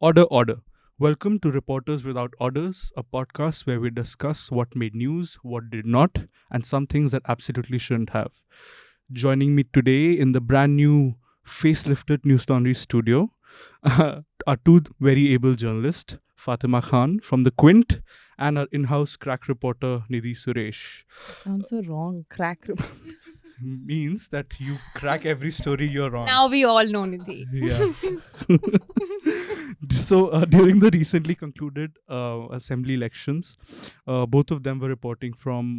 Order, order. Welcome to Reporters Without Orders, a podcast where we discuss what made news, what did not, and some things that absolutely shouldn't have. Joining me today in the brand new facelifted Newslaundry studio are two very able journalists, Fatima Khan from the Quint and our in-house crack reporter, Nidhi Suresh. Sounds so wrong. Crack. Means that you crack every story you're on. Now we all know Nidhi. Yeah. So during the recently concluded assembly elections, both of them were reporting from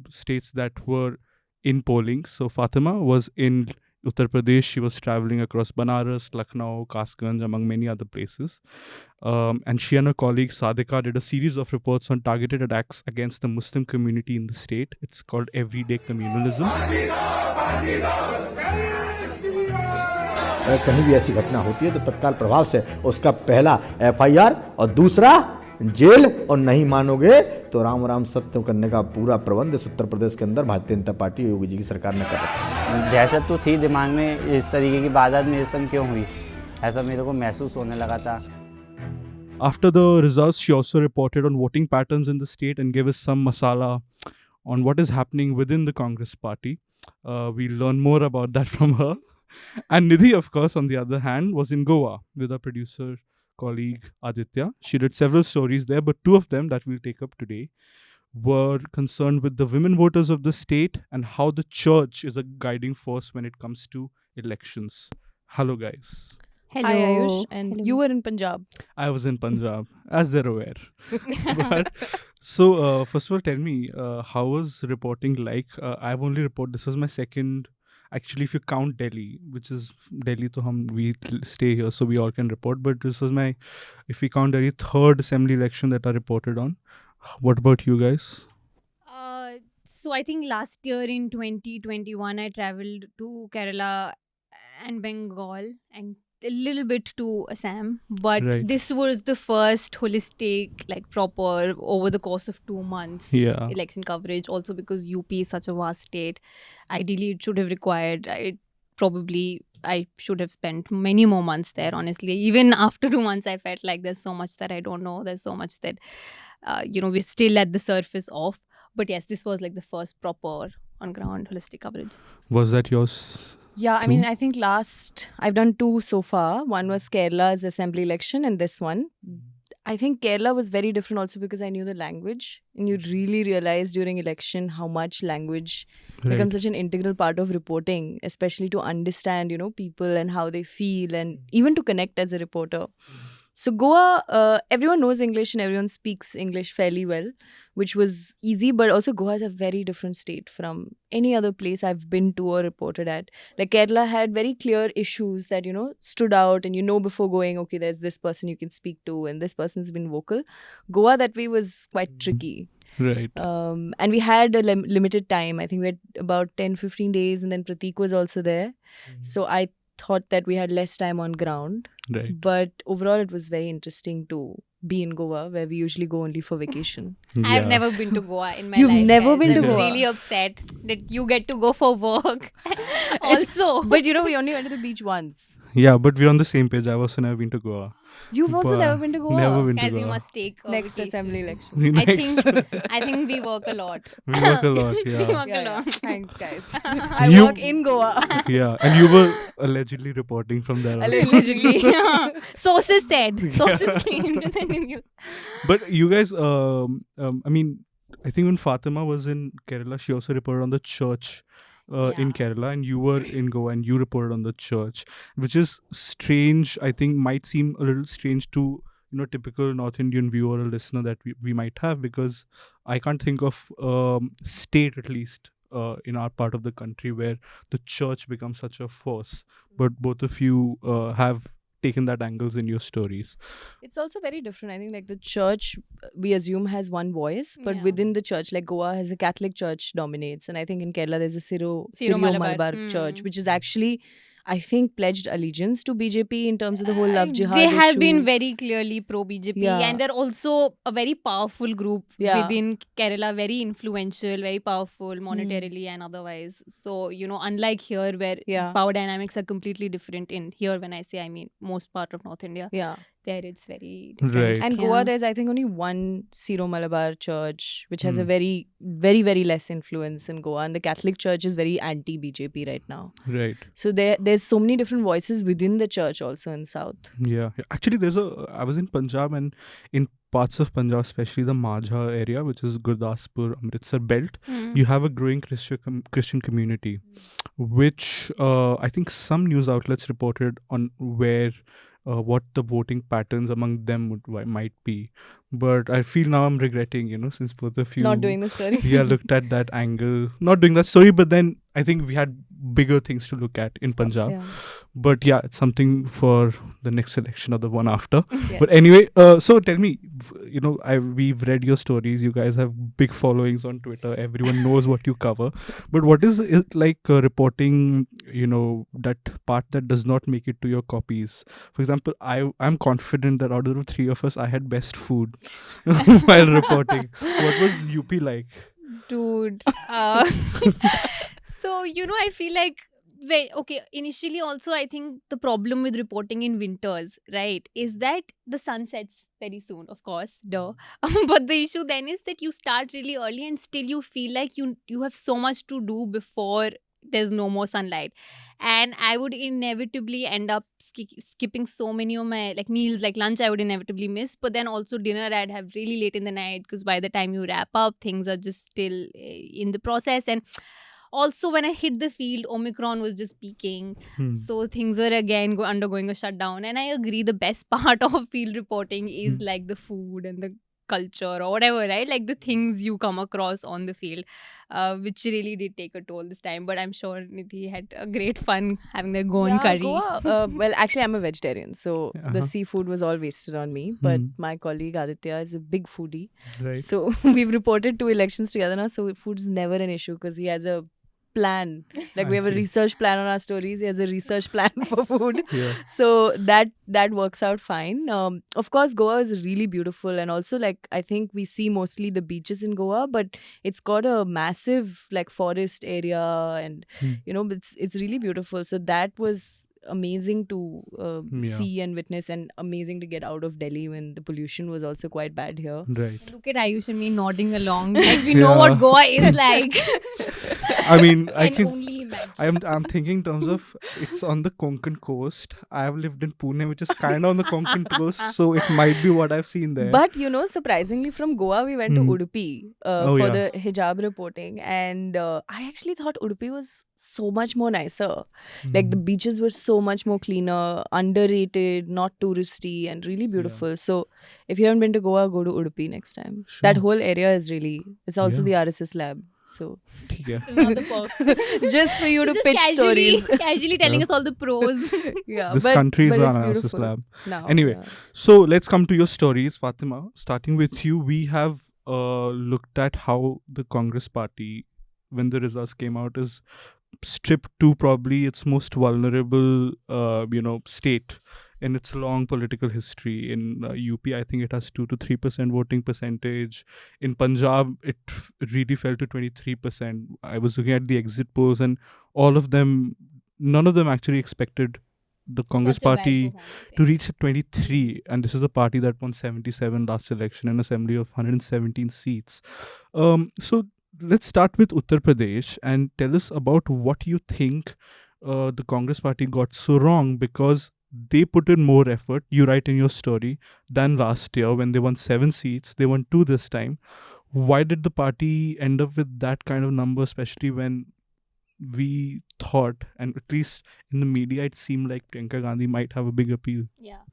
states that were in polling. So Fatima was in Uttar Pradesh. She was traveling across Banaras, Lucknow, Kasganj, among many other places. And she and her colleague Sadika did a series of reports on targeted attacks against the Muslim community in the state. It's called Everyday Communalism. अगर कहीं भी ऐसी घटना होती है तो तत्काल प्रभाव से उसका पहला एफआईआर और दूसरा जेल, और नहीं मानोगे तो राम राम सत्य करने का पूरा प्रबंध इस उत्तर प्रदेश के अंदर भारतीय जनता पार्टी योगी जी की सरकार ने कर रखा है। दहशत तो थी दिमाग में, इस तरीके की वारदात मेरे संग क्यों हुई ऐसा मेरे को महसूस होने लगा था। After the results, she also reported on voting patterns in the state and gave us some masala on what is happening within the Congress party. We'll learn more about that from her. And Nidhi, of course, on the other hand, was in Goa with our producer colleague Aditya. She did several stories there, but two of them that we'll take up today were concerned with the women voters of the state and how the church is a guiding force when it comes to elections. Hello, guys. Hello. Hi Ayush, and Hello. you were in Punjab. I was in Punjab, as they're aware. So, first of all, tell me, how was reporting like? I've only reported, this was my second, actually, if you count Delhi, which is Delhi, to we stay here, so we all can report. But this was my, if we count Delhi, third assembly election that I reported on. What about you guys? So I think last year in 2021, I traveled to Kerala and Bengal and a little bit to Assam. But Right. this was the first holistic, like proper, over the course of 2 months Yeah. election coverage. Also because UP is such a vast state. Ideally, it should have required, I should have spent many more months there, honestly. Even after 2 months, I felt like there's so much that I don't know. There's so much that, we're still at the surface of. But yes, this was like the first proper on-ground holistic coverage. Was that yours? Yeah, I Two? mean, I think I've done two so far. One was Kerala's assembly election, and this one. I think Kerala was very different also because I knew the language, and you really realize during election how much language becomes such an integral part of reporting, especially to understand, people and how they feel, and even to connect as a reporter. So Goa, everyone knows English and everyone speaks English fairly well, which was easy. But also Goa is a very different state from any other place I've been to or reported at. Like Kerala had very clear issues that, stood out, and before going, okay, there's this person you can speak to and this person's been vocal. Goa that way was quite tricky. Right. And we had a limited time. I think we had about 10-15 days, and then Pratik was also there. So I thought that we had less time on ground. Right. But overall, it was very interesting to be in Goa, where we usually go only for vacation. I've Yes. never been to Goa in my You've life. never guys. been to I'm Goa? really upset that you get to go for work. Also, But we only went to the beach once. Yeah, but we're on the same page. I've also never been to Goa. You've also But never been to Goa? Never been to guys, Goa. you must take a Next vacation. assembly election. I think we work a lot. We work a lot, We yeah. work a lot. Thanks, guys. I You- work in Goa. Yeah, and you were allegedly reporting from there. also. Allegedly. Sources said. Sources claimed in the news. But you guys, I mean, I think when Fatima was in Kerala, she also reported on the church in Yeah. Kerala, and you were in Goa and you reported on the church, which is strange. I think might seem a little strange to typical North Indian viewer or listener that we might have, because I can't think of state, at least in our part of the country, where the church becomes such a force. But both of you have taken that angles in your stories. It's also very different. I think like the church, we assume, has one voice, but Yeah. within the church, like Goa has a Catholic church dominates, and I think in Kerala there's a Syro Malabar. Malabar church, which is actually I think, pledged allegiance to BJP in terms of the whole love jihad They have issue. been very clearly pro-BJP, Yeah. and they're also a very powerful group Yeah. within Kerala, very influential, very powerful monetarily and otherwise. So, unlike here where Yeah. power dynamics are completely different in here, when I say, I mean most part of North India. Yeah. there it's very different. Right. And Yeah. Goa, there's I think only one Syro Malabar church, which has a Hmm. very, very, very less influence in Goa, and the Catholic Church is very anti-BJP right now. Right. So there's so many different voices within the church also in South. Yeah. Actually, I was in Punjab, and in parts of Punjab, especially the Majha area, which is Gurdaspur, Amritsar belt, Hmm. you have a growing Christian community, which I think some news outlets reported on where what the voting patterns among them might be. But I feel now I'm regretting, since both of you Not doing the story. yeah, looked at that angle, not doing that story, but then I think we had bigger things to look at in Punjab. Yeah. But yeah, it's something for the next election or the one after. Yeah. But anyway, so tell me, we've read your stories. You guys have big followings on Twitter. Everyone knows what you cover. But what is it like reporting, that part that does not make it to your copies? For example, I'm confident that out of the three of us, I had best food while reporting. What was UP like? Dude. So, I feel like, initially also I think the problem with reporting in winters, right, is that the sun sets very soon, of course, duh. But the issue then is that you start really early and still you feel like you have so much to do before there's no more sunlight. And I would inevitably end up skipping so many of my meals, like lunch I would inevitably miss, but then also dinner I'd have really late in the night because by the time you wrap up, things are just still in the process. And also when I hit the field, Omicron was just peaking. So things were again undergoing a shutdown. And I agree, the best part of field reporting is like the food and the culture or whatever, right? Like the things you come across on the field, which really did take a toll this time. But I'm sure Nidhi had a great fun having their Goan curry. Goa, well, actually, I'm a vegetarian, so Uh-huh. the seafood was all wasted on me. But my colleague Aditya is a big foodie. Right. So we've reported 2 elections together now, so food's never an issue because he has a plan. Like we I have a see. research plan on our stories. He has a research plan for food. Yeah. So that works out fine. Of course, Goa is really beautiful, and also I think we see mostly the beaches in Goa, but it's got a massive forest area, and it's really beautiful. So that was amazing to Yeah. see and witness, and amazing to get out of Delhi when the pollution was also quite bad here. Right. Look at Ayush and me nodding along. Like we know what Yeah. Goa is like. I mean, I Can can. only imagine. I'm thinking in terms of it's on the Konkan coast. I have lived in Pune, which is kind of on the Konkan coast, so it might be what I've seen there. But surprisingly, from Goa we went to Udupi Oh, for yeah. the hijab reporting, and I actually thought Udupi was so much more nicer. Like the beaches were so much more cleaner, underrated, not touristy, and really beautiful. So if you haven't been to Goa, go to Udupi next time. That Sure. whole area is it's also Yeah. the RSS lab. So ठीक है. Another perk. just for you to Just pitch stories. casually telling Yeah. us all the pros. Yeah, This but country is it's run analysis beautiful lab. now. Anyway, yeah. So let's come to your stories, Fatima. Starting with you, we have looked at how the Congress party, when the results came out, is stripped to probably its most vulnerable, state in its long political history. In UP, I think it has 2 to 3% voting percentage. In Punjab, it really fell to 23%. I was looking at the exit polls, and none of them actually expected the Congress Such a bad party performance, to reach 23, and this is a party that won 77 last election, an assembly of 117 seats. So let's start with Uttar Pradesh and tell us about what you think the Congress party got so wrong, because they put in more effort, you write in your story, than last year when they won 7 seats. They won 2 this time. Why did the party end up with that kind of number, especially when we thought, and at least in the media, it seemed like Priyanka Gandhi might have a big appeal? Yeah.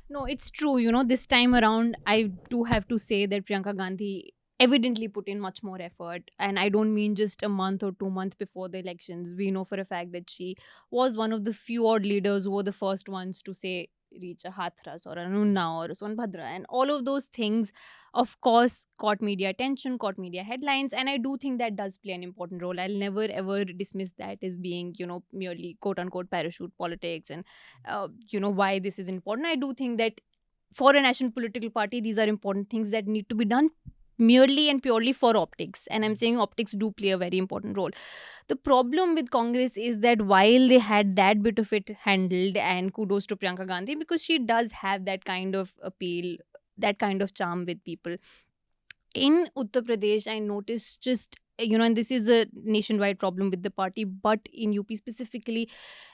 No, it's true. This time around, I do have to say that Priyanka Gandhi evidently put in much more effort. And I don't mean just a month or 2 months before the elections. We know for a fact that she was one of the few odd leaders who were the first ones to say, reach a Hathras or an Unnav or a Sonbhadra. And all of those things, of course, caught media attention, caught media headlines. And I do think that does play an important role. I'll never ever dismiss that as being, merely quote unquote parachute politics and, why this is important. I do think that for a national political party, these are important things that need to be done merely and purely for optics. And I'm saying optics do play a very important role. The problem with Congress is that while they had that bit of it handled, and kudos to Priyanka Gandhi, because she does have that kind of appeal, that kind of charm with people. In Uttar Pradesh, I noticed just, and this is a nationwide problem with the party, but in UP specifically,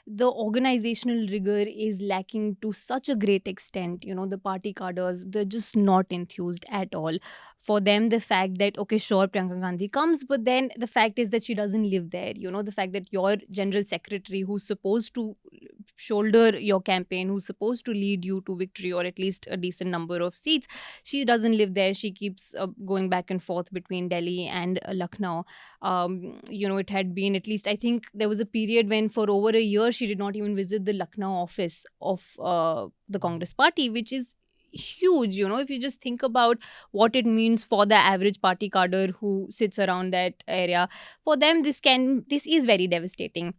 the organizational rigor is lacking to such a great extent. The party cadres, they're just not enthused at all. For them, the fact that, okay, sure, Priyanka Gandhi comes, but then the fact is that she doesn't live there. The fact that your general secretary, who's supposed to shoulder your campaign, who's supposed to lead you to victory or at least a decent number of seats, she doesn't live there. She keeps going back and forth between Delhi and Lucknow. It had been, at least I think there was a period when for over a year she did not even visit the Lucknow office of the Congress party, which is huge. If you just think about what it means for the average party cadre who sits around that area, for them this is very devastating.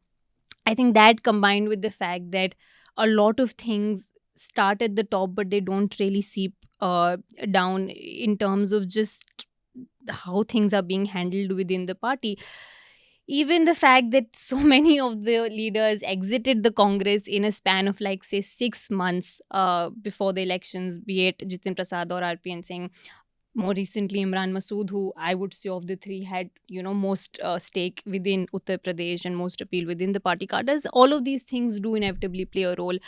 I think that, combined with the fact that a lot of things start at the top but they don't really seep down in terms of just how things are being handled within the party. Even the fact that so many of the leaders exited the Congress in a span of, like, say, 6 months before the elections, be it Jitin Prasad or RPN Singh. More recently, Imran Masood, who I would say of the three had, most stake within Uttar Pradesh and most appeal within the party cadres. All of these things do inevitably play a role.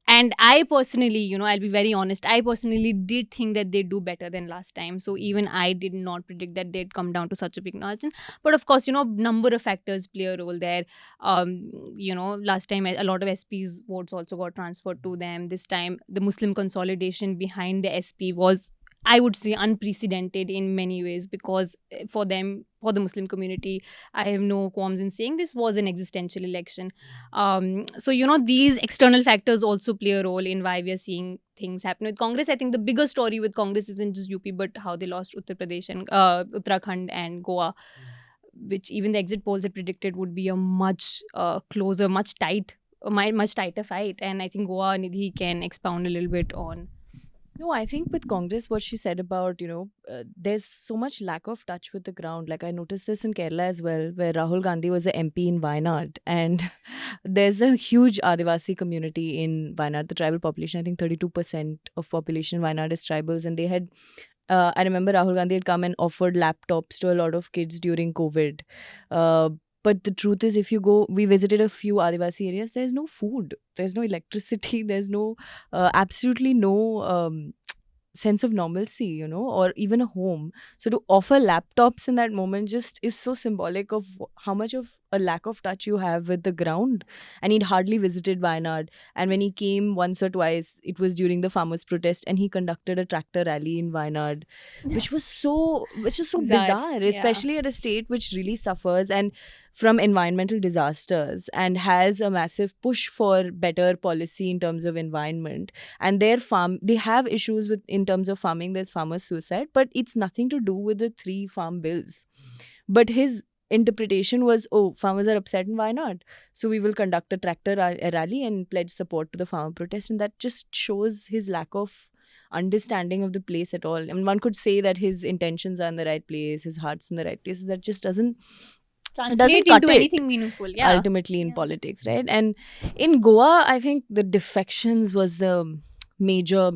And I personally, I'll be very honest, I personally did think that they'd do better than last time. So even I did not predict that they'd come down to such a big margin. But of course, number of factors play a role there. Last time a lot of SP's votes also got transferred to them. This time, the Muslim consolidation behind the SP was, I would say, unprecedented in many ways, because for them, for the Muslim community, I have no qualms in saying this was an existential election. So, these external factors also play a role in why we are seeing things happen with Congress. I think the bigger story with Congress isn't just UP, but how they lost Uttar Pradesh and Uttarakhand and Goa, which even the exit polls had predicted would be a much closer, much tighter fight. And I think Goa, Nidhi can expound a little bit on. No, I think with Congress, what she said about, there's so much lack of touch with the ground. Like, I noticed this in Kerala as well, where Rahul Gandhi was an MP in Wayanad. And there's a huge Adivasi community in Wayanad, the tribal population. I think 32% of population in Wayanad is tribals. And they had, I remember Rahul Gandhi had come and offered laptops to a lot of kids during COVID. But the truth is, if you go, we visited a few Adivasi areas, there's no food, there's no electricity, there's no, absolutely no sense of normalcy, or even a home. So to offer laptops in that moment just is so symbolic of how much of a lack of touch you have with the ground. And he'd hardly visited Wayanad. And when he came once or twice, it was during the farmers' protest, and he conducted a tractor rally in Wayanad, which is so bizarre, especially at a state which really suffers and from environmental disasters and has a massive push for better policy in terms of environment. And they have issues with in terms of farming. There's farmer suicide, but it's nothing to do with the 3 farm bills. But his interpretation was, farmers are upset in Wayanad, so we will conduct a tractor rally and pledge support to the farmer protest. And that just shows his lack of understanding of the place at all. I mean, one could say that his intentions are in the right place, his heart's in the right place. That just doesn't translate into anything meaningful, ultimately in politics, right? And in Goa, I think the defections was the major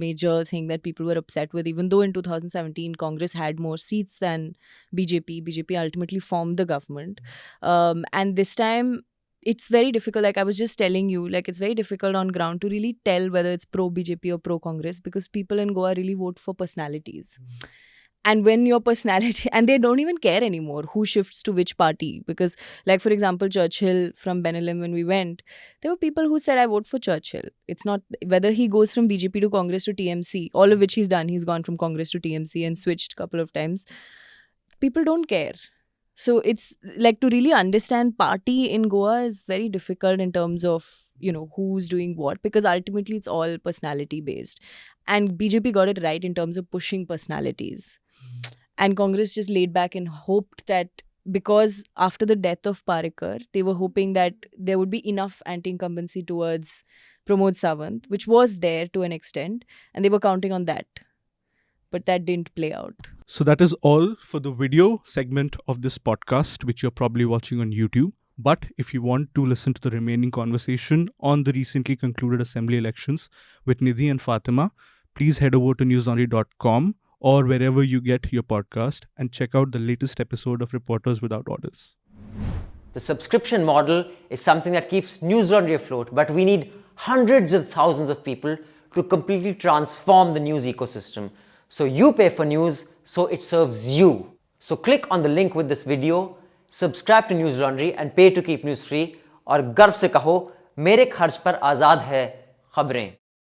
thing that people were upset with. Even though in 2017 Congress had more seats than BJP ultimately formed the government, and this time it's very difficult. Like I was just telling you, like it's very difficult on ground to really tell whether it's pro BJP or pro Congress, because people in Goa really vote for personalities. And when your personality, and they don't even care anymore who shifts to which party. Because, like, for example, Churchill from Benelem, when we went, there were people who said, I vote for Churchill. It's not whether he goes from BJP to Congress to TMC, all of which he's done. He's gone from Congress to TMC and switched a couple of times. People don't care. So it's like, to really understand party in Goa is very difficult in terms of, who's doing what, because ultimately it's all personality based. And BJP got it right in terms of pushing personalities. And Congress just laid back and hoped that, because after the death of Parikar, they were hoping that there would be enough anti-incumbency towards Pramod Sawant, which was there to an extent, and they were counting on that. but that didn't play out. So that is all for the video segment of this podcast, which you're probably watching on YouTube. But if you want to listen to the remaining conversation on the recently concluded assembly elections with Nidhi and Fatima, please head over to newslaundry.com or wherever you get your podcast and check out the latest episode of Reporters Without Orders. The subscription model is something that keeps Newslaundry afloat, but we need hundreds of thousands of people to completely transform the news ecosystem. So you pay for news, so it serves you. So click on the link with this video, subscribe to Newslaundry and pay to keep news free, और गर्व से कहो मेरे खर्च पर आज़ाद है खबरें.